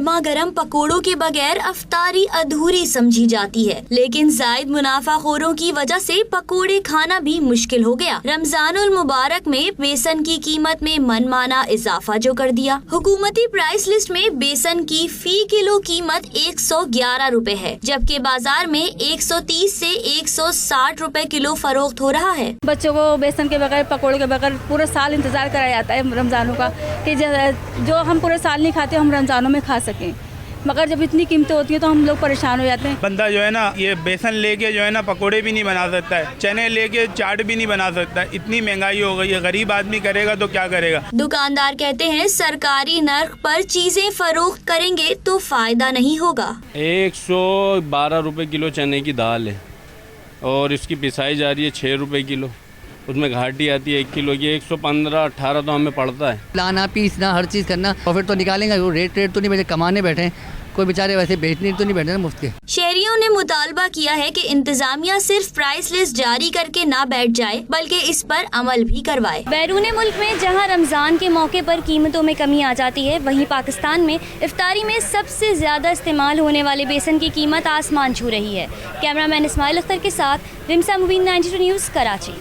गर्मा गर्म पकोड़ों के बगैर अफ्तारी अधूरी समझी जाती है, लेकिन जायद मुनाफाखोरों की वजह से पकोड़े खाना भी मुश्किल हो गया। रमजानुल मुबारक में बेसन की कीमत में मनमाना इजाफा जो कर दिया। हुकूमती प्राइस लिस्ट में बेसन की फी किलो कीमत 111 रुपए है, जबकि बाजार में 130 से 160 रुपए किलो फरोख्त हो रहा है। बच्चों को बेसन के बगैर, पकोड़े के बगैर पूरे साल इंतजार कराया जाता है रमजानों का, कि जो हम पूरे साल नहीं खाते हम रमजानों में खा सकें, मगर जब इतनी कीमतें होती है तो हम लोग परेशान हो जाते हैं। बंदा जो है ना ये बेसन लेके जो है ना पकोड़े भी नहीं बना सकता है, चने लेके चाट भी नहीं बना सकता है, इतनी महंगाई हो गई है। गरीब आदमी करेगा तो क्या करेगा। दुकानदार कहते हैं सरकारी नर्ख पर चीजें फरोख्त करेंगे तो फायदा नहीं होगा। 112 रुपए किलो चने की दाल है और इसकी पिसाई जा रही है 6 रुपए किलो, उसमें घाटी आती है 1 किलो की 115-18 तो हमें पड़ता है। लाना, पीसना, हर चीज़ करना, प्रॉफिट तो निकालेंगे। वो रेट तो नहीं बैठे, कमाने बैठे हैं, कोई बेचारे वैसे बेचने तो नहीं बैठे ना मुफ्त के। शहरियों ने मुतालबा किया है कि इंतजामिया सिर्फ प्राइस लिस्ट जारी करके ना बैठ जाए, बल्कि इस पर अमल भी करवाए। बैरून मुल्क में जहां रमजान के मौके पर कीमतों में कमी आ जाती है, वहीं पाकिस्तान में इफ्तारी में सबसे ज्यादा इस्तेमाल होने वाले बेसन की कीमत आसमान छू रही है। कैमरामैन इस्माइल अख्तर के साथ रिमसा मुबीन, 92 न्यूज़, कराची।